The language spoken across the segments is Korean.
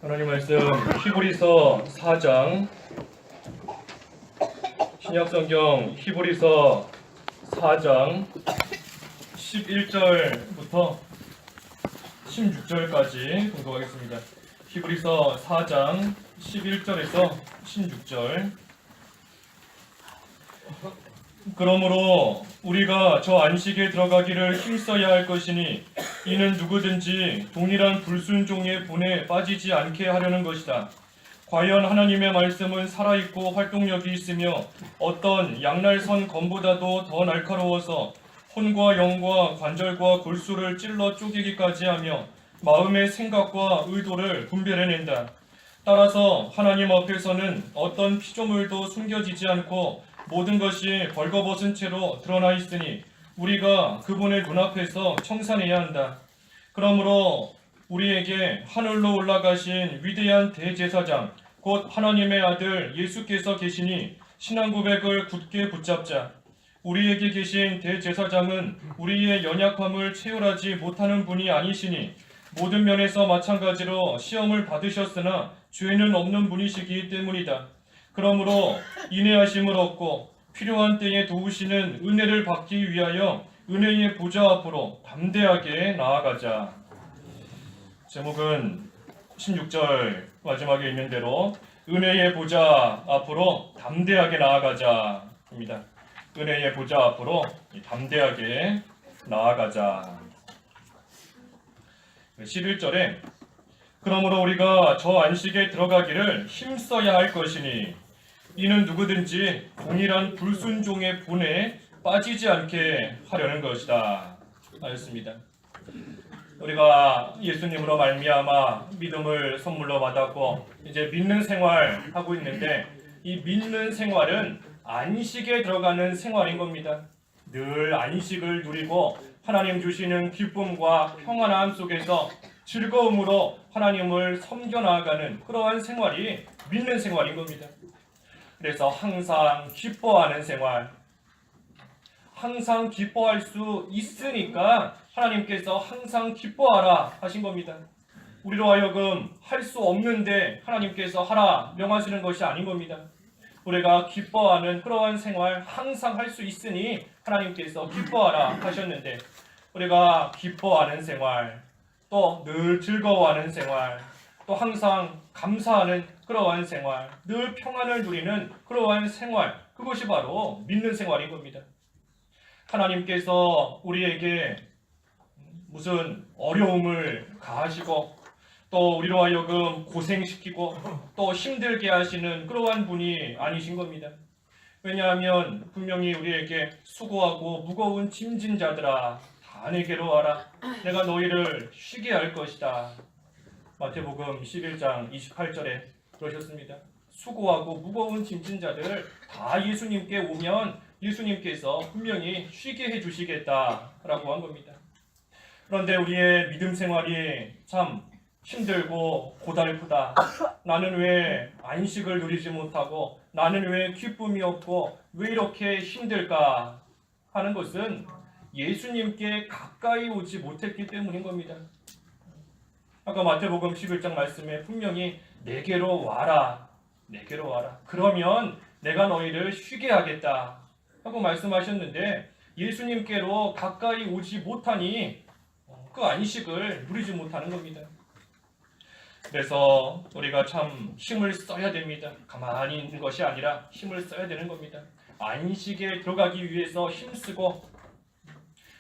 하나님 말씀 히브리서 4장 신약성경 히브리서 4장 11절부터 16절까지 공독하겠습니다. 히브리서 4장 11절에서 16절. 그러므로 우리가 저 안식에 들어가기를 힘써야 할 것이니 이는 누구든지 동일한 불순종의 분에 빠지지 않게 하려는 것이다. 과연 하나님의 말씀은 살아있고 활동력이 있으며 어떤 양날선 검보다도 더 날카로워서 혼과 영과 관절과 골수를 찔러 쪼개기까지 하며 마음의 생각과 의도를 분별해낸다. 따라서 하나님 앞에서는 어떤 피조물도 숨겨지지 않고 모든 것이 벌거벗은 채로 드러나 있으니 우리가 그분의 눈앞에서 청산해야 한다. 그러므로 우리에게 하늘로 올라가신 위대한 대제사장 곧 하나님의 아들 예수께서 계시니 신앙 고백을 굳게 붙잡자. 우리에게 계신 대제사장은 우리의 연약함을 체휼하지 못하는 분이 아니시니 모든 면에서 마찬가지로 시험을 받으셨으나 죄는 없는 분이시기 때문이다. 그러므로 인내하심을 얻고 필요한 때에 도우시는 은혜를 받기 위하여 은혜의 보좌 앞으로 담대하게 나아가자. 제목은 16절 마지막에 있는 대로 은혜의 보좌 앞으로 담대하게 나아가자입니다. 은혜의 보좌 앞으로 담대하게 나아가자. 11절에 그러므로 우리가 저 안식에 들어가기를 힘써야 할 것이니 이는 누구든지 동일한 불순종의 분에 빠지지 않게 하려는 것이다 하였습니다. 우리가 예수님으로 말미암아 믿음을 선물로 받았고 이제 믿는 생활 하고 있는데 이 믿는 생활은 안식에 들어가는 생활인 겁니다. 늘 안식을 누리고 하나님 주시는 기쁨과 평안함 속에서 즐거움으로 하나님을 섬겨 나아가는 그러한 생활이 믿는 생활인 겁니다. 그래서 항상 기뻐하는 생활, 항상 기뻐할 수 있으니까 하나님께서 항상 기뻐하라 하신 겁니다. 우리로 하여금 할 수 없는데 하나님께서 하라 명하시는 것이 아닌 겁니다. 우리가 기뻐하는 그러한 생활 항상 할 수 있으니 하나님께서 기뻐하라 하셨는데 우리가 기뻐하는 생활, 또 늘 즐거워하는 생활, 또 항상 감사하는 그러한 생활, 늘 평안을 누리는 그러한 생활, 그것이 바로 믿는 생활인 겁니다. 하나님께서 우리에게 무슨 어려움을 가하시고 또 우리로 하여금 고생시키고 또 힘들게 하시는 그러한 분이 아니신 겁니다. 왜냐하면 분명히 우리에게 수고하고 무거운 짐진 자들아 다 내게로 와라. 내가 너희를 쉬게 할 것이다. 마태복음 11장 28절에 그러셨습니다. 수고하고 무거운 짐진 자들 다 예수님께 오면 예수님께서 분명히 쉬게 해주시겠다라고 한 겁니다. 그런데 우리의 믿음 생활이 참 힘들고 고달프다. 나는 왜 안식을 누리지 못하고 나는 왜 기쁨이 없고 왜 이렇게 힘들까 하는 것은 예수님께 가까이 오지 못했기 때문인 겁니다. 아까 마태복음 11장 말씀에 분명히 내게로 와라. 내게로 와라. 그러면 내가 너희를 쉬게 하겠다 하고 말씀하셨는데 예수님께로 가까이 오지 못하니 그 안식을 누리지 못하는 겁니다. 그래서 우리가 참 힘을 써야 됩니다. 가만히 있는 것이 아니라 힘을 써야 되는 겁니다. 안식에 들어가기 위해서 힘쓰고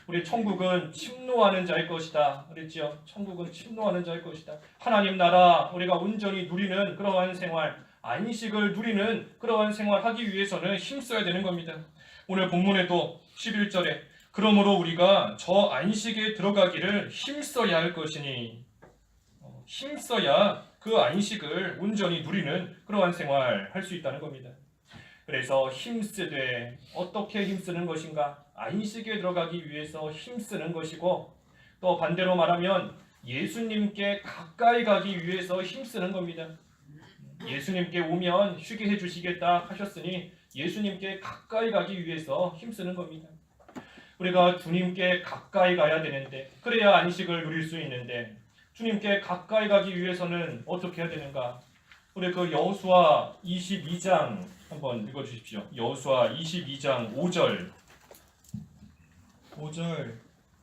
우리 천국은 침노하는 자일 것이다 그랬죠. 천국은 침노하는 자일 것이다. 하나님 나라 우리가 온전히 누리는 그러한 생활, 안식을 누리는 그러한 생활 하기 위해서는 힘써야 되는 겁니다. 오늘 본문에도 11절에 그러므로 우리가 저 안식에 들어가기를 힘써야 할 것이니 힘써야 그 안식을 온전히 누리는 그러한 생활 할 수 있다는 겁니다. 그래서 힘쓰되 어떻게 힘쓰는 것인가? 안식에 들어가기 위해서 힘쓰는 것이고 또 반대로 말하면 예수님께 가까이 가기 위해서 힘쓰는 겁니다. 예수님께 오면 쉬게 해주시겠다 하셨으니 예수님께 가까이 가기 위해서 힘쓰는 겁니다. 우리가 주님께 가까이 가야 되는데 그래야 안식을 누릴 수 있는데 주님께 가까이 가기 위해서는 어떻게 해야 되는가? 우리 그 여호수아 22장 한번 읽어주십시오. 여호수아 22장 5절. 5절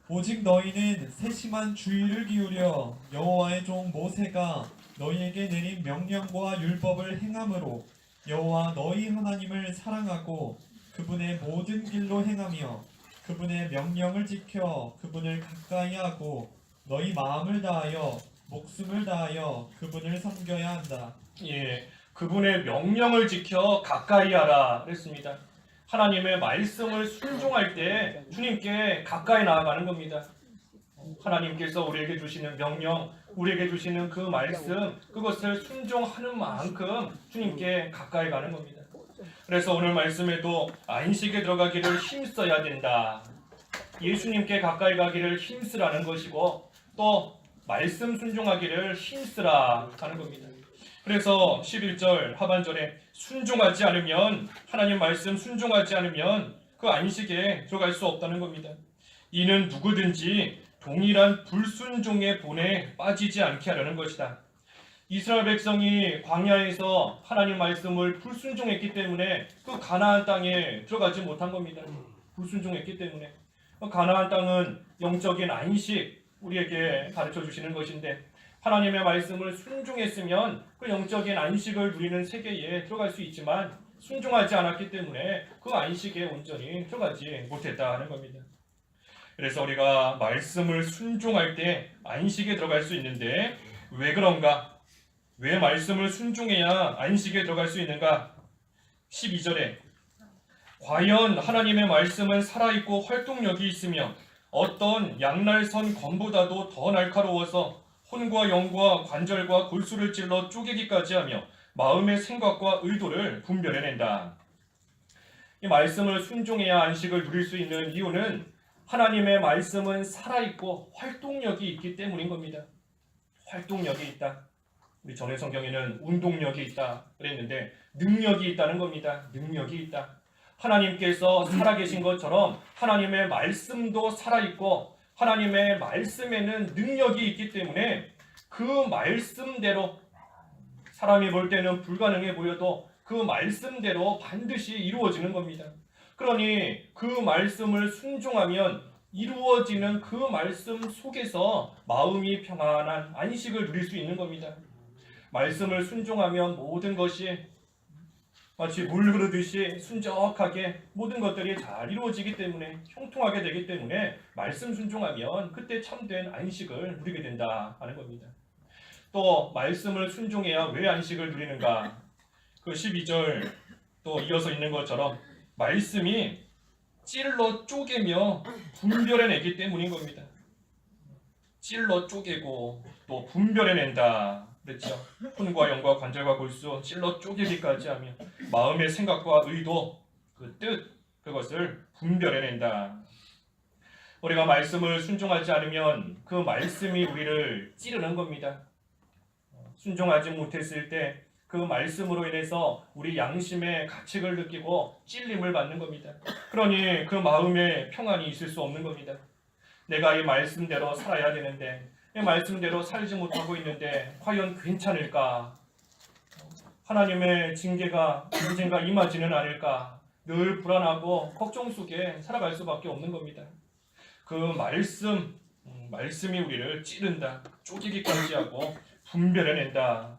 오직 너희는 세심한 주의를 기울여 여호와의 종 모세가 너희에게 내린 명령과 율법을 행함으로 여호와 너희 하나님을 사랑하고 그분의 모든 길로 행하며 그분의 명령을 지켜 그분을 가까이 하고 너희 마음을 다하여 목숨을 다하여 그분을 섬겨야 한다. 예, 그분의 명령을 지켜 가까이 하라 그랬습니다. 하나님의 말씀을 순종할 때 주님께 가까이 나아가는 겁니다. 하나님께서 우리에게 주시는 명령, 우리에게 주시는 그 말씀, 그것을 순종하는 만큼 주님께 가까이 가는 겁니다. 그래서 오늘 말씀에도 안식에 들어가기를 힘써야 된다. 예수님께 가까이 가기를 힘쓰라는 것이고 또 말씀 순종하기를 힘쓰라 하는 겁니다. 그래서 11절 하반절에 순종하지 않으면, 하나님 말씀 순종하지 않으면 그 안식에 들어갈 수 없다는 겁니다. 이는 누구든지 동일한 불순종의 본에 빠지지 않게 하려는 것이다. 이스라엘 백성이 광야에서 하나님 말씀을 불순종했기 때문에 그 가나안 땅에 들어가지 못한 겁니다. 불순종했기 때문에. 가나안 땅은 영적인 안식, 우리에게 가르쳐 주시는 것인데 하나님의 말씀을 순종했으면 그 영적인 안식을 누리는 세계에 들어갈 수 있지만 순종하지 않았기 때문에 그 안식에 온전히 들어가지 못했다는 겁니다. 그래서 우리가 말씀을 순종할 때 안식에 들어갈 수 있는데 왜 그런가? 왜 말씀을 순종해야 안식에 들어갈 수 있는가? 12절에 과연 하나님의 말씀은 살아있고 활동력이 있으며 어떤 양날선 검보다도 더 날카로워서 혼과 영과 관절과 골수를 찔러 쪼개기까지 하며 마음의 생각과 의도를 분별해낸다. 이 말씀을 순종해야 안식을 누릴 수 있는 이유는 하나님의 말씀은 살아있고 활동력이 있기 때문인 겁니다. 활동력이 있다. 우리 전에 성경에는 운동력이 있다 그랬는데 능력이 있다는 겁니다. 능력이 있다. 하나님께서 살아계신 것처럼 하나님의 말씀도 살아있고 하나님의 말씀에는 능력이 있기 때문에 그 말씀대로, 사람이 볼 때는 불가능해 보여도 그 말씀대로 반드시 이루어지는 겁니다. 그러니 그 말씀을 순종하면 이루어지는 그 말씀 속에서 마음이 평안한 안식을 누릴 수 있는 겁니다. 말씀을 순종하면 모든 것이 마치 물 흐르듯이 순적하게 모든 것들이 잘 이루어지기 때문에, 형통하게 되기 때문에 말씀 순종하면 그때 참된 안식을 누리게 된다 하는 겁니다. 또 말씀을 순종해야 왜 안식을 누리는가? 그 12절 또 이어서 있는 것처럼 말씀이 찔러 쪼개며 분별해내기 때문인 겁니다. 찔러 쪼개고 또 분별해낸다 그랬죠. 혼과 영과 관절과 골수 찔러 쪼개기까지 하며 마음의 생각과 의도, 그 뜻, 그것을 분별해낸다. 우리가 말씀을 순종하지 않으면 그 말씀이 우리를 찌르는 겁니다. 순종하지 못했을 때 그 말씀으로 인해서 우리 양심의 가책을 느끼고 찔림을 받는 겁니다. 그러니 그 마음에 평안이 있을 수 없는 겁니다. 내가 이 말씀대로 살아야 되는데 이 말씀대로 살지 못하고 있는데 과연 괜찮을까? 하나님의 징계가 언젠가 임하지는 않을까? 늘 불안하고 걱정 속에 살아갈 수밖에 없는 겁니다. 그 말씀이 우리를 찌른다, 쪼개기까지 하고 분별해낸다.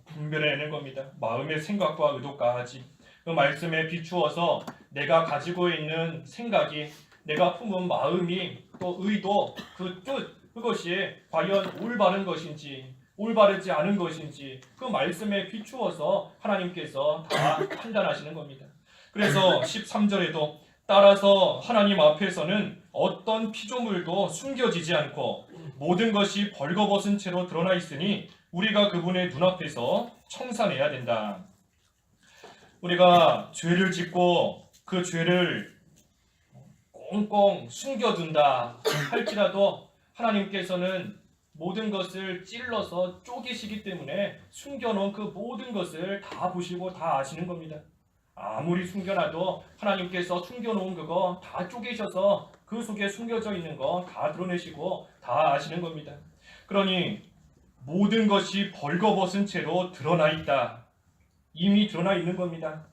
분별해내는 겁니다. 마음의 생각과 의도까지 그 말씀에 비추어서 내가 가지고 있는 생각이, 내가 품은 마음이, 또 의도, 그 뜻, 그것이 과연 올바른 것인지 올바르지 않은 것인지 그 말씀에 비추어서 하나님께서 다 판단하시는 겁니다. 그래서 13절에도 따라서 하나님 앞에서는 어떤 피조물도 숨겨지지 않고 모든 것이 벌거벗은 채로 드러나 있으니 우리가 그분의 눈앞에서 청산해야 된다. 우리가 죄를 짓고 그 죄를 꽁꽁 숨겨둔다 할지라도 하나님께서는 모든 것을 찔러서 쪼개시기 때문에 숨겨놓은 그 모든 것을 다 보시고 다 아시는 겁니다. 아무리 숨겨놔도 하나님께서 숨겨놓은 그거 다 쪼개셔서 그 속에 숨겨져 있는 거 다 드러내시고 다 아시는 겁니다. 그러니 모든 것이 벌거벗은 채로 드러나 있다. 이미 드러나 있는 겁니다.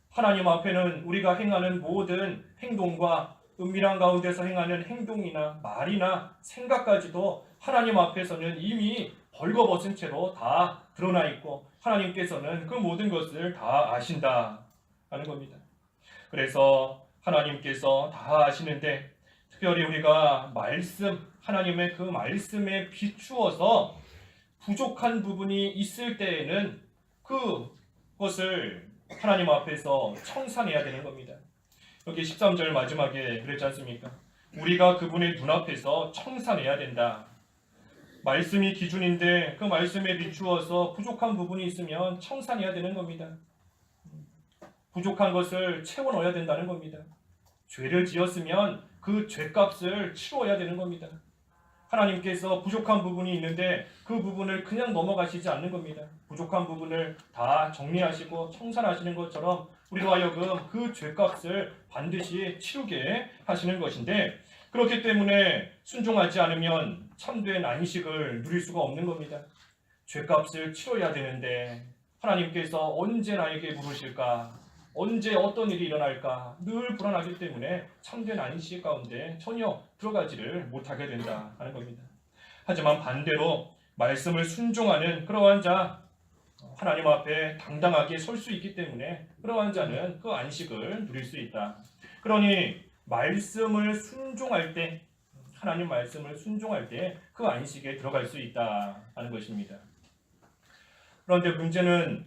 하나님 앞에는 우리가 행하는 모든 행동과 은밀한 가운데서 행하는 행동이나 말이나 생각까지도 하나님 앞에서는 이미 벌거벗은 채로 다 드러나 있고 하나님께서는 그 모든 것을 다 아신다 하는 겁니다. 그래서 하나님께서 다 아시는데 특별히 우리가 하나님의 그 말씀에 비추어서 부족한 부분이 있을 때에는 그것을 하나님 앞에서 청산해야 되는 겁니다. 여기 13절 마지막에 그랬지 않습니까? 우리가 그분의 눈앞에서 청산해야 된다. 말씀이 기준인데 그 말씀에 비추어서 부족한 부분이 있으면 청산해야 되는 겁니다. 부족한 것을 채워 넣어야 된다는 겁니다. 죄를 지었으면 그 죄값을 치러야 되는 겁니다. 하나님께서 부족한 부분이 있는데 그 부분을 그냥 넘어가시지 않는 겁니다. 부족한 부분을 다 정리하시고 청산하시는 것처럼 우리로 하여금 그 죄값을 반드시 치르게 하시는 것인데 그렇기 때문에 순종하지 않으면 참된 안식을 누릴 수가 없는 겁니다. 죄값을 치러야 되는데 하나님께서 언제 나에게 물으실까? 언제 어떤 일이 일어날까 늘 불안하기 때문에 참된 안식 가운데 전혀 들어가지를 못하게 된다 하는 겁니다. 하지만 반대로 말씀을 순종하는 그러한 자 하나님 앞에 당당하게 설 수 있기 때문에 그러한 자는 그 안식을 누릴 수 있다. 그러니 말씀을 순종할 때 하나님 말씀을 순종할 때 그 안식에 들어갈 수 있다 하는 것입니다. 그런데 문제는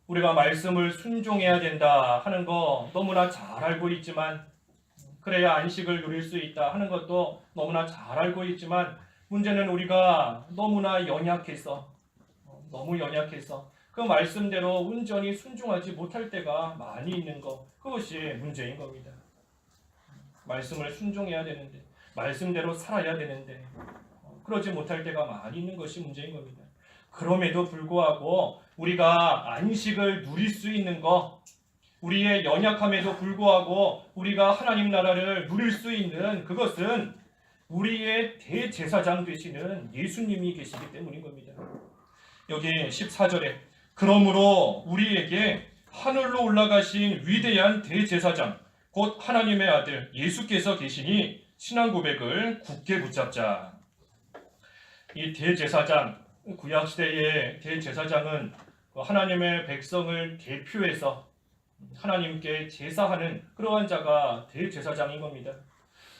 우리가 말씀을 순종해야 된다 하는 거 너무나 잘 알고 있지만 그래야 안식을 누릴 수 있다 하는 것도 너무나 잘 알고 있지만 문제는 우리가 너무나 연약해서 그 말씀대로 온전히 순종하지 못할 때가 많이 있는 것 그것이 문제인 겁니다. 말씀을 순종해야 되는데 말씀대로 살아야 되는데 그러지 못할 때가 많이 있는 것이 문제인 겁니다. 그럼에도 불구하고 우리가 안식을 누릴 수 있는 것, 우리의 연약함에도 불구하고 우리가 하나님 나라를 누릴 수 있는 그것은 우리의 대제사장 되시는 예수님이 계시기 때문인 겁니다. 여기 14절에 그러므로 우리에게 하늘로 올라가신 위대한 대제사장 곧 하나님의 아들 예수께서 계시니 신앙 고백을 굳게 붙잡자. 이 대제사장 구약시대의 대제사장은 하나님의 백성을 대표해서 하나님께 제사하는 그러한 자가 대제사장인 겁니다.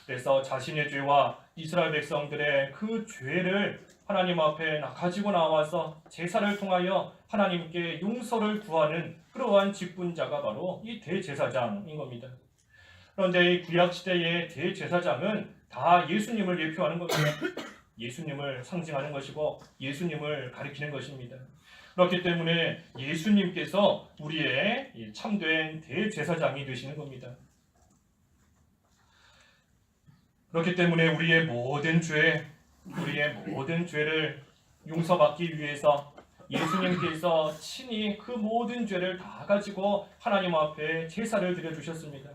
그래서 자신의 죄와 이스라엘 백성들의 그 죄를 하나님 앞에 가지고 나와서 제사를 통하여 하나님께 용서를 구하는 그러한 직분자가 바로 이 대제사장인 겁니다. 그런데 이 구약시대의 대제사장은 다 예수님을 예표하는 겁니다. 예수님을 상징하는 것이고 예수님을 가리키는 것입니다. 그렇기 때문에 예수님께서 우리의 참된 대제사장이 되시는 겁니다. 그렇기 때문에 우리의 모든 죄를 용서받기 위해서 예수님께서 친히 그 모든 죄를 다 가지고 하나님 앞에 제사를 드려주셨습니다.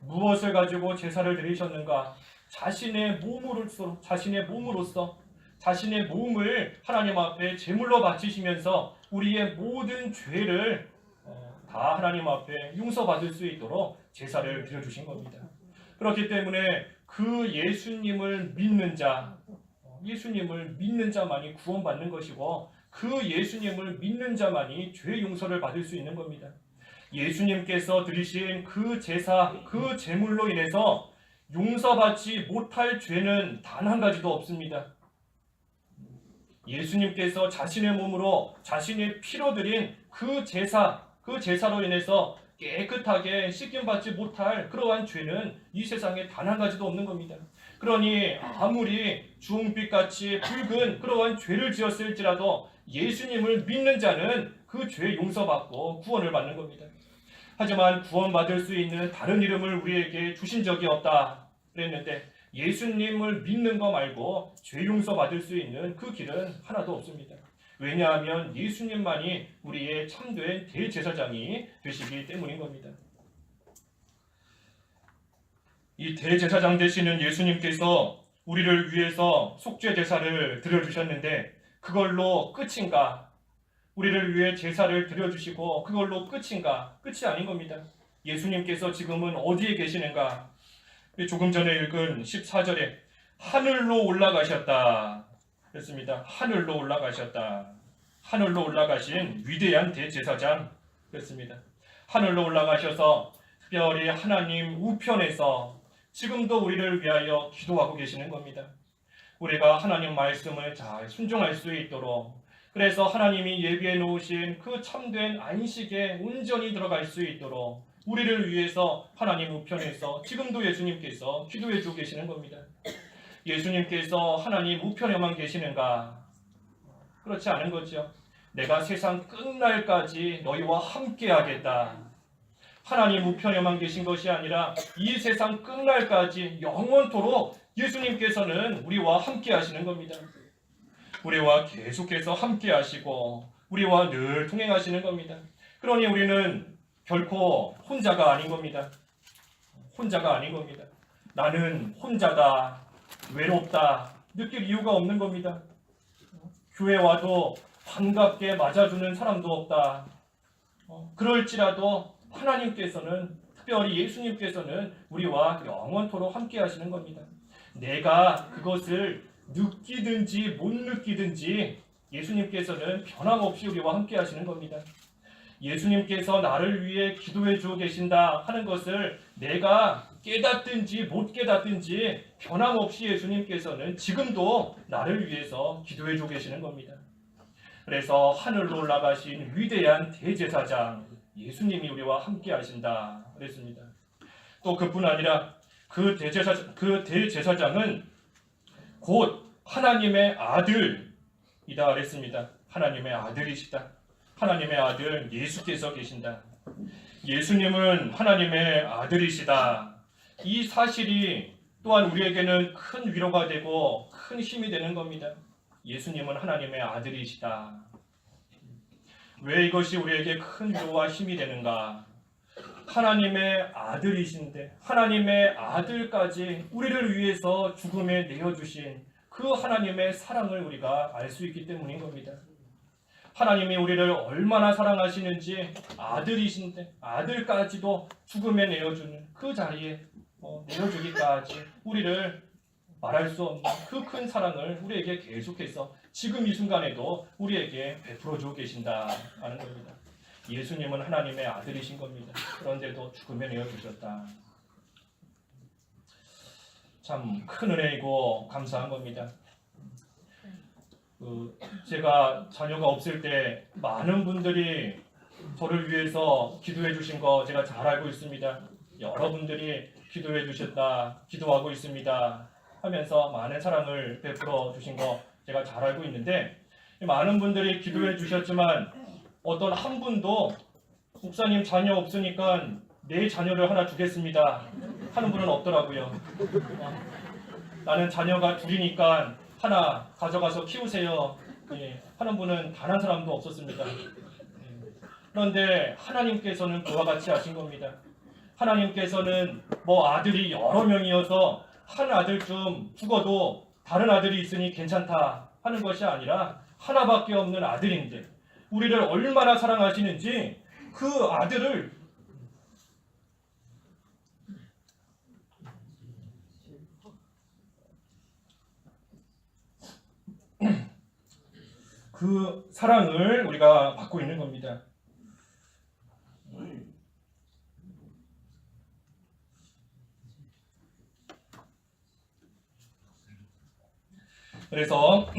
무엇을 가지고 제사를 드리셨는가? 자신의 몸으로서 자신의 몸을 하나님 앞에 제물로 바치시면서 우리의 모든 죄를 다 하나님 앞에 용서받을 수 있도록 제사를 드려주신 겁니다. 그렇기 때문에 그 예수님을 믿는 자만이 구원받는 것이고 그 예수님을 믿는 자만이 죄 용서를 받을 수 있는 겁니다. 예수님께서 드리신 그 제사, 그 제물로 인해서 용서받지 못할 죄는 단 한 가지도 없습니다. 예수님께서 자신의 몸으로 자신의 피로 드린 그 제사로 인해서 깨끗하게 씻김받지 못할 그러한 죄는 이 세상에 단 한 가지도 없는 겁니다. 그러니 아무리 주홍빛같이 붉은 그러한 죄를 지었을지라도 예수님을 믿는 자는 그 죄 용서받고 구원을 받는 겁니다. 하지만 구원받을 수 있는 다른 이름을 우리에게 주신 적이 없다 그랬는데 예수님을 믿는 거 말고 죄 용서받을 수 있는 그 길은 하나도 없습니다. 왜냐하면 예수님만이 우리의 참된 대제사장이 되시기 때문인 겁니다. 이 대제사장 되시는 예수님께서 우리를 위해서 속죄 제사를 드려주셨는데 그걸로 끝인가? 우리를 위해 제사를 드려주시고 그걸로 끝인가? 끝이 아닌 겁니다. 예수님께서 지금은 어디에 계시는가? 조금 전에 읽은 14절에 하늘로 올라가셨다 그랬습니다. 하늘로 올라가셨다. 하늘로 올라가신 위대한 대제사장 그랬습니다. 하늘로 올라가셔서 특별히 하나님 우편에서 지금도 우리를 위하여 기도하고 계시는 겁니다. 우리가 하나님 말씀을 잘 순종할 수 있도록, 그래서 하나님이 예비해 놓으신 그 참된 안식에 온전히 들어갈 수 있도록 우리를 위해서 하나님 우편에서 지금도 예수님께서 기도해 주고 계시는 겁니다. 예수님께서 하나님 우편에만 계시는가? 그렇지 않은 거죠. 내가 세상 끝날까지 너희와 함께 하겠다. 하나님 우편에만 계신 것이 아니라 이 세상 끝날까지 영원토록 예수님께서는 우리와 함께 하시는 겁니다. 우리와 계속해서 함께 하시고 우리와 늘 동행하시는 겁니다. 그러니 우리는 결코 혼자가 아닌 겁니다. 혼자가 아닌 겁니다. 나는 혼자다, 외롭다 느낄 이유가 없는 겁니다. 교회 와도 반갑게 맞아주는 사람도 없다. 그럴지라도 하나님께서는, 특별히 예수님께서는 우리와 영원토록 함께 하시는 겁니다. 내가 그것을 느끼든지 못 느끼든지 예수님께서는 변함없이 우리와 함께 하시는 겁니다. 예수님께서 나를 위해 기도해 주고 계신다 하는 것을 내가 깨닫든지 못 깨닫든지 변함없이 예수님께서는 지금도 나를 위해서 기도해 주고 계시는 겁니다. 그래서 하늘로 올라가신 위대한 대제사장 예수님이 우리와 함께 하신다 그랬습니다. 또 그뿐 아니라 그 대제사장은 곧 하나님의 아들이다 그랬습니다. 하나님의 아들이시다. 하나님의 아들 예수께서 계신다. 예수님은 하나님의 아들이시다. 이 사실이 또한 우리에게는 큰 위로가 되고 큰 힘이 되는 겁니다. 예수님은 하나님의 아들이시다. 왜 이것이 우리에게 큰 위로와 힘이 되는가? 하나님의 아들이신데 하나님의 아들까지 우리를 위해서 죽음에 내어주신 그 하나님의 사랑을 우리가 알 수 있기 때문인 겁니다. 하나님이 우리를 얼마나 사랑하시는지 아들이신데 아들까지도 죽음에 내어주는 그 자리에 내어주기까지 우리를 말할 수 없는 그 큰 사랑을 우리에게 계속해서 지금 이 순간에도 우리에게 베풀어주고 계신다 하는 겁니다. 예수님은 하나님의 아들이신 겁니다. 그런데도 죽음에 내어주셨다. 참 큰 은혜이고 감사한 겁니다. 제가 자녀가 없을 때 많은 분들이 저를 위해서 기도해 주신 거 제가 잘 알고 있습니다. 여러분들이 기도해 주셨다, 기도하고 있습니다 하면서 많은 사랑을 베풀어 주신 거 제가 잘 알고 있는데, 많은 분들이 기도해 주셨지만 어떤 한 분도 목사님 자녀 없으니까 내 자녀를 하나 주겠습니다 하는 분은 없더라고요. 나는 자녀가 둘이니까 하나 가져가서 키우세요 하는 분은 단 한 사람도 없었습니다. 그런데 하나님께서는 그와 같이 하신 겁니다. 하나님께서는 아들이 여러 명이어서 한 아들쯤 죽어도 다른 아들이 있으니 괜찮다 하는 것이 아니라 하나밖에 없는 아들인데 우리를 얼마나 사랑하시는지 그 아들을 그 사랑을 우리가 받고 있는 겁니다. 그래서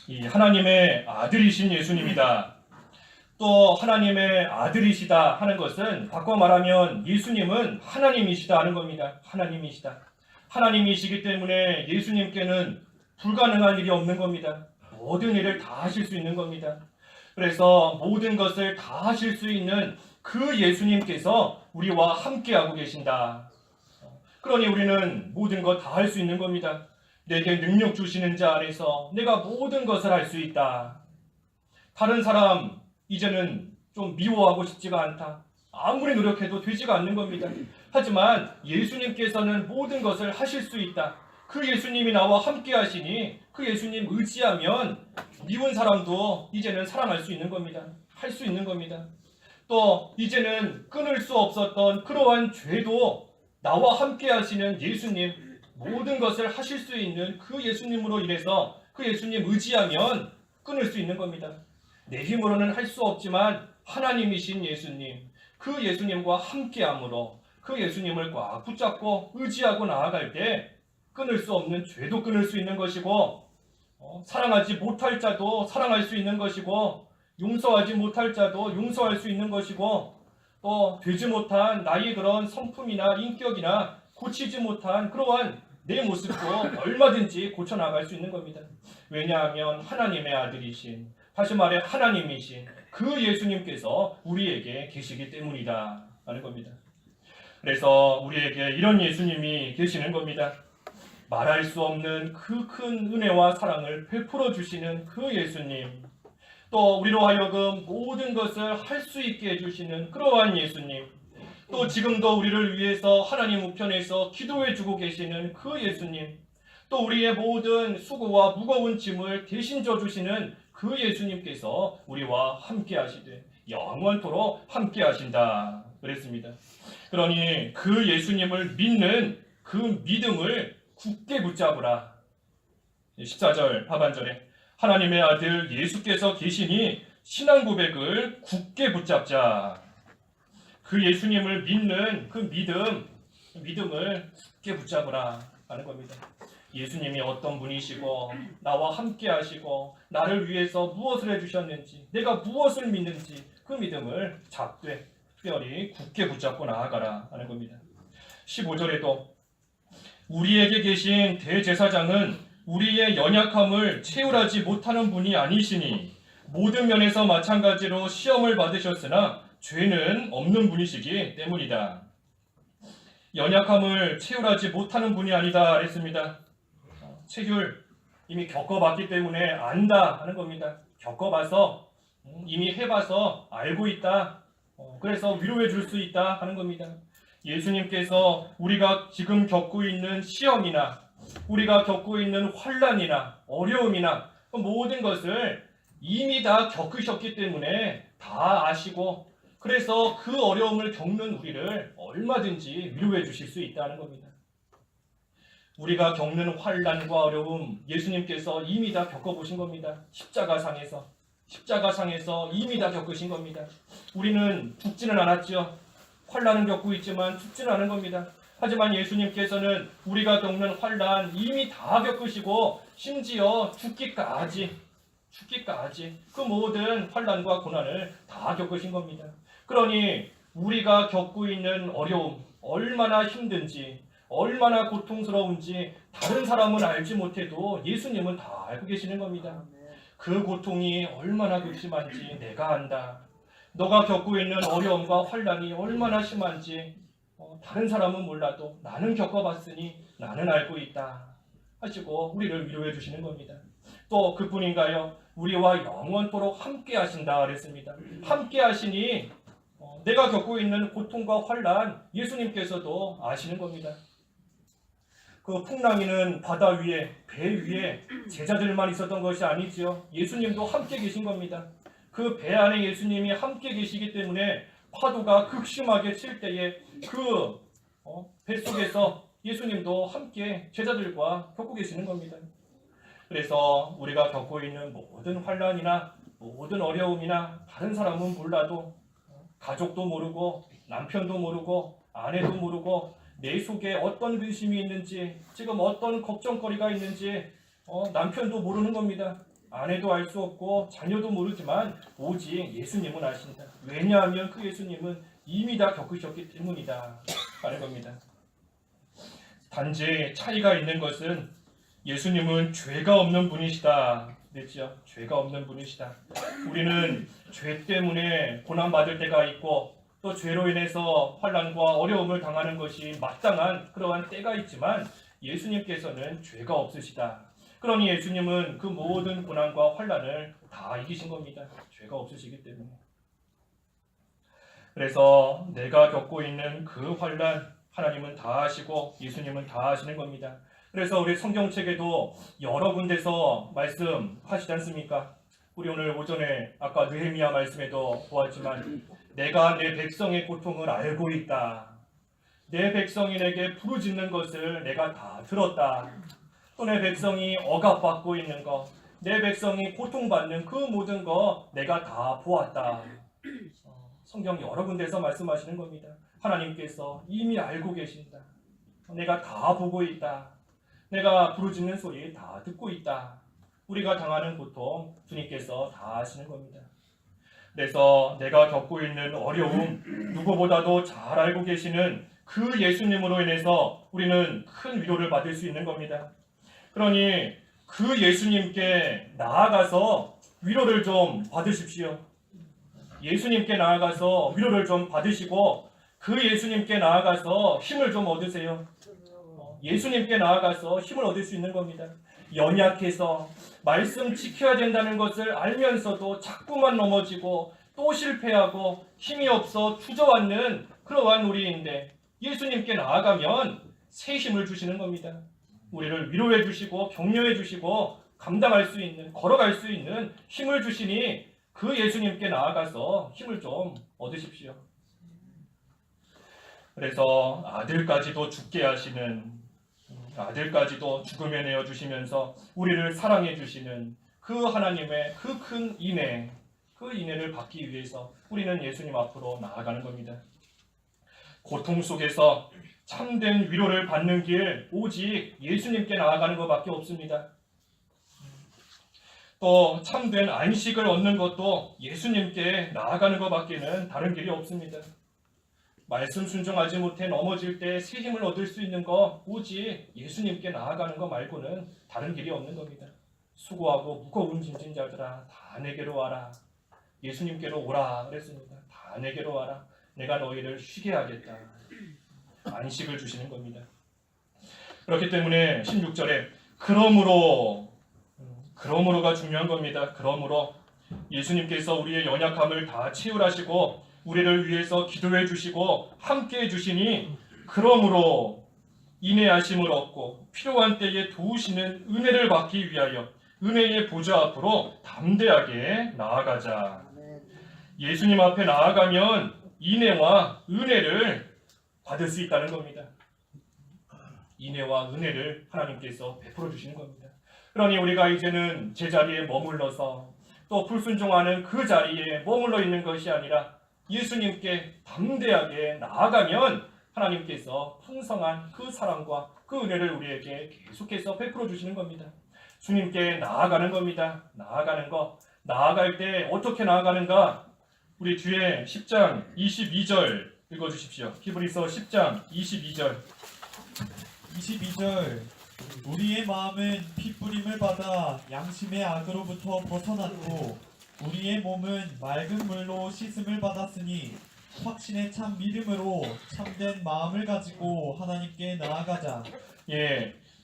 이 하나님의 아들이신 예수님이다, 또 하나님의 아들이시다 하는 것은 바꿔 말하면 예수님은 하나님이시다 하는 겁니다. 하나님이시다. 하나님이시기 때문에 예수님께는 불가능한 일이 없는 겁니다. 모든 일을 다 하실 수 있는 겁니다. 그래서 모든 것을 다 하실 수 있는 그 예수님께서 우리와 함께하고 계신다. 그러니 우리는 모든 것 다 할 수 있는 겁니다. 내게 능력 주시는 자 안에서 내가 모든 것을 할 수 있다. 다른 사람 이제는 좀 미워하고 싶지가 않다. 아무리 노력해도 되지가 않는 겁니다. 하지만 예수님께서는 모든 것을 하실 수 있다. 그 예수님이 나와 함께 하시니 그 예수님 의지하면 미운 사람도 이제는 사랑할 수 있는 겁니다. 할 수 있는 겁니다. 또 이제는 끊을 수 없었던 그러한 죄도 나와 함께 하시는 예수님, 모든 것을 하실 수 있는 그 예수님으로 인해서 그 예수님 의지하면 끊을 수 있는 겁니다. 내 힘으로는 할 수 없지만 하나님이신 예수님, 그 예수님과 함께함으로 그 예수님을 꽉 붙잡고 의지하고 나아갈 때 끊을 수 없는 죄도 끊을 수 있는 것이고, 사랑하지 못할 자도 사랑할 수 있는 것이고, 용서하지 못할 자도 용서할 수 있는 것이고, 또 되지 못한 나의 그런 성품이나 인격이나 고치지 못한 그러한 내 모습도 얼마든지 고쳐나갈 수 있는 겁니다. 왜냐하면 하나님의 아들이신, 다시 말해 하나님이신 그 예수님께서 우리에게 계시기 때문이다 하는 겁니다. 그래서 우리에게 이런 예수님이 계시는 겁니다. 말할 수 없는 그 큰 은혜와 사랑을 베풀어 주시는 그 예수님, 또 우리로 하여금 모든 것을 할 수 있게 해주시는 그러한 예수님, 또 지금도 우리를 위해서 하나님 우편에서 기도해 주고 계시는 그 예수님, 또 우리의 모든 수고와 무거운 짐을 대신 져주시는 그 예수님께서 우리와 함께 하시되 영원토록 함께 하신다 그랬습니다. 그러니 그 예수님을 믿는 그 믿음을 굳게 붙잡으라. 14절 하반절에 하나님의 아들 예수께서 계시니 신앙 고백을 굳게 붙잡자. 그 예수님을 믿는 그 믿음을 굳게 붙잡으라 하는 겁니다. 예수님이 어떤 분이시고 나와 함께 하시고 나를 위해서 무엇을 해주셨는지, 내가 무엇을 믿는지 그 믿음을 잡되 특별히 굳게 붙잡고 나아가라 하는 겁니다. 15절에도 우리에게 계신 대제사장은 우리의 연약함을 채울하지 못하는 분이 아니시니 모든 면에서 마찬가지로 시험을 받으셨으나 죄는 없는 분이시기 때문이다. 연약함을 채울하지 못하는 분이 아니다 했습니다. 채울, 이미 겪어봤기 때문에 안다 하는 겁니다. 겪어봐서 이미 해봐서 알고 있다. 그래서 위로해 줄 수 있다 하는 겁니다. 예수님께서 우리가 지금 겪고 있는 시험이나 우리가 겪고 있는 환난이나 어려움이나 모든 것을 이미 다 겪으셨기 때문에 다 아시고, 그래서 그 어려움을 겪는 우리를 얼마든지 위로해 주실 수 있다는 겁니다. 우리가 겪는 환난과 어려움 예수님께서 이미 다 겪어보신 겁니다. 십자가상에서 이미 다 겪으신 겁니다. 우리는 죽지는 않았죠. 환난은 겪고 있지만 죽지는 않은 겁니다. 하지만 예수님께서는 우리가 겪는 환난 이미 다 겪으시고 심지어 죽기까지 그 모든 환난과 고난을 다 겪으신 겁니다. 그러니 우리가 겪고 있는 어려움 얼마나 힘든지 얼마나 고통스러운지 다른 사람은 알지 못해도 예수님은 다 알고 계시는 겁니다. 그 고통이 얼마나 극심한지 내가 안다. 너가 겪고 있는 어려움과 환난이 얼마나 심한지 다른 사람은 몰라도 나는 겪어봤으니 나는 알고 있다 하시고 우리를 위로해 주시는 겁니다. 또 그뿐인가요? 우리와 영원토록 함께 하신다 그랬습니다. 함께 하시니 내가 겪고 있는 고통과 환난 예수님께서도 아시는 겁니다. 그 풍랑이는 바다 위에, 배 위에 제자들만 있었던 것이 아니지요. 예수님도 함께 계신 겁니다. 그 배 안에 예수님이 함께 계시기 때문에 파도가 극심하게 칠 때에 그 뱃속에서 예수님도 함께 제자들과 겪고 계시는 겁니다. 그래서 우리가 겪고 있는 모든 환난이나 모든 어려움이나 다른 사람은 몰라도 가족도 모르고 남편도 모르고 아내도 모르고 내 속에 어떤 근심이 있는지 지금 어떤 걱정거리가 있는지 남편도 모르는 겁니다. 아내도 알 수 없고 자녀도 모르지만 오직 예수님은 아신다. 왜냐하면 그 예수님은 이미 다 겪으셨기 때문이다 하는 겁니다. 단지 차이가 있는 것은 예수님은 죄가 없는 분이시다 그랬죠. 죄가 없는 분이시다. 우리는 죄 때문에 고난받을 때가 있고 또 죄로 인해서 환난과 어려움을 당하는 것이 마땅한 그러한 때가 있지만 예수님께서는 죄가 없으시다. 그러니 예수님은 그 모든 고난과 환난을 다 이기신 겁니다. 죄가 없으시기 때문에. 그래서 내가 겪고 있는 그 환난 하나님은 다 아시고 예수님은 다 아시는 겁니다. 그래서 우리 성경책에도 여러 군데서 말씀하시지 않습니까? 우리 오늘 오전에 아까 느헤미야 말씀에도 보았지만 내가 내 백성의 고통을 알고 있다. 내 백성이 내게 부르짖는 것을 내가 다 들었다. 또 내 백성이 억압받고 있는 것, 내 백성이 고통받는 그 모든 거 내가 다 보았다. 성경 여러 군데서 말씀하시는 겁니다. 하나님께서 이미 알고 계신다. 내가 다 보고 있다. 내가 부르짖는 소리 다 듣고 있다. 우리가 당하는 고통 주님께서 다 아시는 겁니다. 그래서 내가 겪고 있는 어려움 누구보다도 잘 알고 계시는 그 예수님으로 인해서 우리는 큰 위로를 받을 수 있는 겁니다. 그러니 그 예수님께 나아가서 위로를 좀 받으십시오. 예수님께 나아가서 위로를 좀 받으시고 그 예수님께 나아가서 힘을 좀 얻으세요. 예수님께 나아가서 힘을 얻을 수 있는 겁니다. 연약해서 말씀 지켜야 된다는 것을 알면서도 자꾸만 넘어지고 또 실패하고 힘이 없어 주저앉는 그러한 우리인데 예수님께 나아가면 새 힘을 주시는 겁니다. 우리를 위로해 주시고 격려해 주시고 감당할 수 있는, 걸어갈 수 있는 힘을 주시니 그 예수님께 나아가서 힘을 좀 얻으십시오. 그래서 아들까지도 죽게 하시는, 아들까지도 죽음에 내어 주시면서 우리를 사랑해 주시는 그 하나님의 그 큰 인애, 그 인애를 받기 위해서 우리는 예수님 앞으로 나아가는 겁니다. 고통 속에서 참된 위로를 받는 길 오직 예수님께 나아가는 것밖에 없습니다. 또 참된 안식을 얻는 것도 예수님께 나아가는 것밖에는 다른 길이 없습니다. 말씀 순종하지 못해 넘어질 때 새 힘을 얻을 수 있는 거 오직 예수님께 나아가는 것 말고는 다른 길이 없는 겁니다. 수고하고 무거운 짐진 자들아 다 내게로 와라. 예수님께로 오라 그랬습니다. 다 내게로 와라. 내가 너희를 쉬게 하겠다. 안식을 주시는 겁니다. 그렇기 때문에 16절에 그러므로가 중요한 겁니다. 그러므로 예수님께서 우리의 연약함을 다 채울하시고 우리를 위해서 기도해 주시고 함께 해 주시니 그러므로 인내하심을 얻고 필요한 때에 도우시는 은혜를 받기 위하여 은혜의 보좌 앞으로 담대하게 나아가자. 예수님 앞에 나아가면 인애와 은혜를 받을 수 있다는 겁니다. 인애와 은혜를 하나님께서 베풀어 주시는 겁니다. 그러니 우리가 이제는 제자리에 머물러서 또 불순종하는 그 자리에 머물러 있는 것이 아니라 예수님께 담대하게 나아가면 하나님께서 풍성한 그 사랑과 그 은혜를 우리에게 계속해서 베풀어 주시는 겁니다. 주님께 나아가는 겁니다. 나아가는 것. 나아갈 때 어떻게 나아가는가? 우리 뒤에 10장 22절 읽어주십시오. 히브리서 10장 22절. 22절 우리의 마음은 핏부림을 받아 양심의 악으로부터 벗어났고 우리의 몸은 맑은 물로 씻음을 받았으니 확신의 참 믿음으로 참된 마음을 가지고 하나님께 나아가자.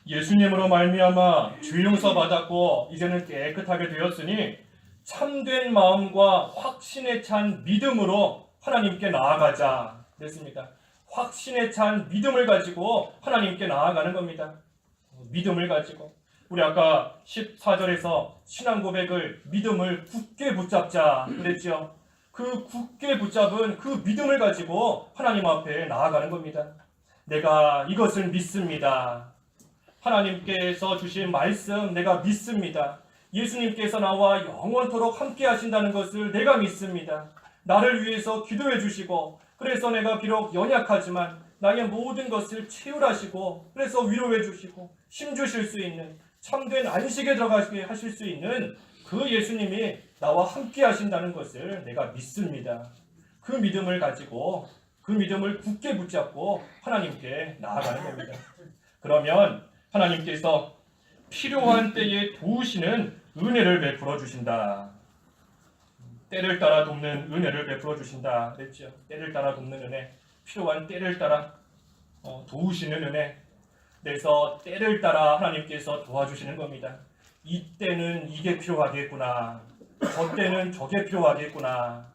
예수님으로 말미암아 죄 용서 받았고 이제는 깨끗하게 되었으니 참된 마음과 확신에 찬 믿음으로 하나님께 나아가자 그랬습니다. 확신에 찬 믿음을 가지고 하나님께 나아가는 겁니다. 믿음을 가지고 우리 아까 14절에서 신앙 고백을 믿음을 굳게 붙잡자 그랬죠. 그 굳게 붙잡은 그 믿음을 가지고 하나님 앞에 나아가는 겁니다. 내가 이것을 믿습니다. 하나님께서 주신 말씀 내가 믿습니다. 예수님께서 나와 영원토록 함께 하신다는 것을 내가 믿습니다. 나를 위해서 기도해 주시고 그래서 내가 비록 연약하지만 나의 모든 것을 채울하시고 그래서 위로해 주시고 힘 주실 수 있는 참된 안식에 들어가게 하실 수 있는 그 예수님이 나와 함께 하신다는 것을 내가 믿습니다. 그 믿음을 가지고 그 믿음을 굳게 붙잡고 하나님께 나아가는 겁니다. 그러면 하나님께서 필요한 때에 도우시는 은혜를 베풀어 주신다. 때를 따라 돕는 은혜를 베풀어 주신다 그랬죠. 때를 따라 돕는 은혜, 필요한 때를 따라 도우시는 은혜. 그래서 때를 따라 하나님께서 도와주시는 겁니다. 이때는 이게 필요하겠구나. 저 때는 저게 필요하겠구나.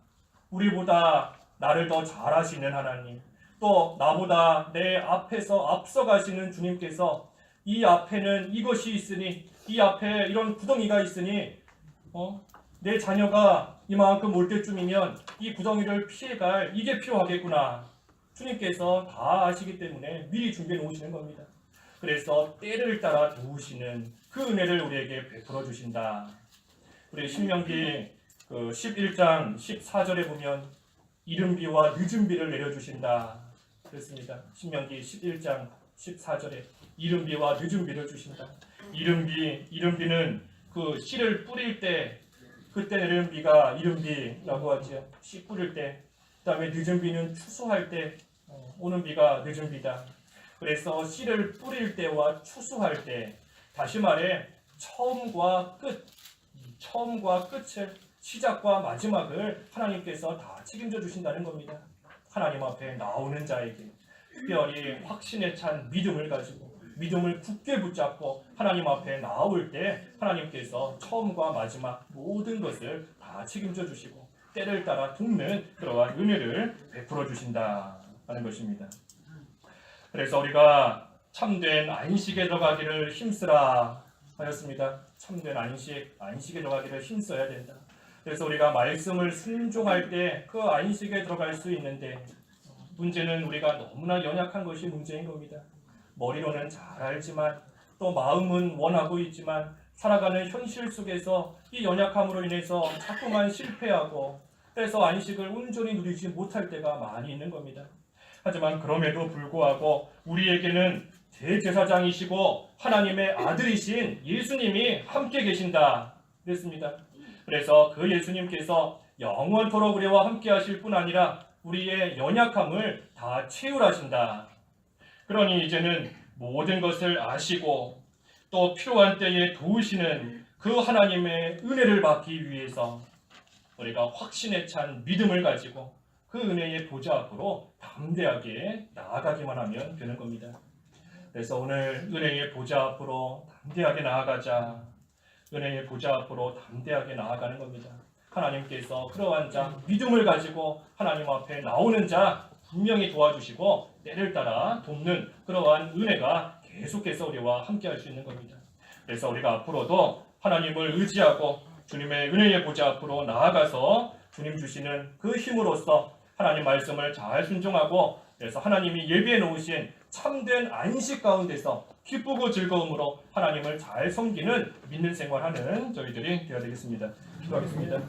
우리보다 나를 더 잘하시는 하나님, 또 나보다 내 앞에서 앞서가시는 주님께서 이 앞에는 이것이 있으니, 이 앞에 이런 구덩이가 있으니 내 자녀가 이만큼 올 때쯤이면 이 구덩이를 피해갈 이게 필요하겠구나. 주님께서 다 아시기 때문에 미리 준비해 놓으시는 겁니다. 그래서 때를 따라 도우시는 그 은혜를 우리에게 베풀어 주신다. 우리 신명기 11장 14절에 보면 이른 비와 늦은 비를 내려주신다. 그렇습니다. 신명기 11장 14절에 이른 비와 늦은 비를 주신다. 이른 비는 그 씨를 뿌릴 때 그때 내리는 비가 이른 비라고 하죠. 씨 뿌릴 때. 그다음에 늦은 비는 추수할 때 오는 비가 늦은 비다. 그래서 씨를 뿌릴 때와 추수할 때, 다시 말해 처음과 끝을, 시작과 마지막을 하나님께서 다 책임져 주신다는 겁니다. 하나님 앞에 나오는 자에게 특별히 확신에 찬 믿음을 가지고 믿음을 굳게 붙잡고 하나님 앞에 나올 때 하나님께서 처음과 마지막 모든 것을 다 책임져 주시고 때를 따라 돕는 그러한 은혜를 베풀어 주신다는 것입니다. 그래서 우리가 참된 안식에 들어가기를 힘쓰라 하였습니다. 참된 안식에 들어가기를 힘써야 된다. 그래서 우리가 말씀을 순종할 때 그 안식에 들어갈 수 있는데, 문제는 우리가 너무나 연약한 것이 문제인 겁니다. 머리로는 잘 알지만 또 마음은 원하고 있지만 살아가는 현실 속에서 이 연약함으로 인해서 자꾸만 실패하고, 그래서 안식을 온전히 누리지 못할 때가 많이 있는 겁니다. 하지만 그럼에도 불구하고 우리에게는 대제사장이시고 하나님의 아들이신 예수님이 함께 계신다 그랬습니다. 그래서 그 예수님께서 영원토록 우리와 함께 하실 뿐 아니라 우리의 연약함을 다 채울하신다. 그러니 이제는 모든 것을 아시고 또 필요한 때에 도우시는 그 하나님의 은혜를 받기 위해서 우리가 확신에 찬 믿음을 가지고 그 은혜의 보좌 앞으로 담대하게 나아가기만 하면 되는 겁니다. 그래서 오늘 은혜의 보좌 앞으로 담대하게 나아가자. 은혜의 보좌 앞으로 담대하게 나아가는 겁니다. 하나님께서 그러한 자, 믿음을 가지고 하나님 앞에 나오는 자 분명히 도와주시고 때를 따라 돕는 그러한 은혜가 계속해서 우리와 함께 할 수 있는 겁니다. 그래서 우리가 앞으로도 하나님을 의지하고 주님의 은혜의 보좌 앞으로 나아가서 주님 주시는 그 힘으로써 하나님 말씀을 잘 순종하고, 그래서 하나님이 예비해 놓으신 참된 안식 가운데서 기쁘고 즐거움으로 하나님을 잘 섬기는 믿는 생활하는 저희들이 되어야 되겠습니다. 기도하겠습니다.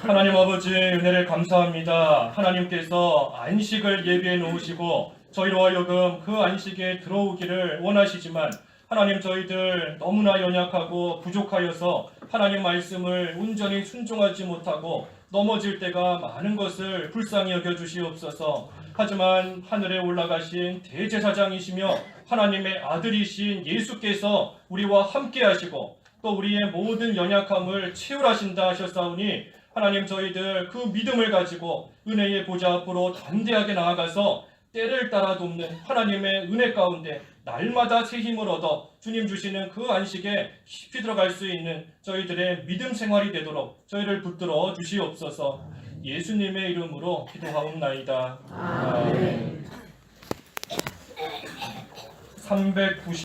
하나님 아버지 은혜를 감사합니다. 하나님께서 안식을 예비해 놓으시고 저희로 하여금 그 안식에 들어오기를 원하시지만 하나님 저희들 너무나 연약하고 부족하여서 하나님 말씀을 온전히 순종하지 못하고 넘어질 때가 많은 것을 불쌍히 여겨주시옵소서. 하지만 하늘에 올라가신 대제사장이시며 하나님의 아들이신 예수께서 우리와 함께 하시고 또 우리의 모든 연약함을 채울하신다 하셨사오니 하나님 저희들 그 믿음을 가지고 은혜의 보좌 앞으로 담대하게 나아가서 때를 따라 돕는 하나님의 은혜 가운데 날마다 새 힘을 얻어 주님 주시는 그 안식에 깊이 들어갈 수 있는 저희들의 믿음 생활이 되도록 저희를 붙들어 주시옵소서. 예수님의 이름으로 기도하옵나이다. 아멘. 390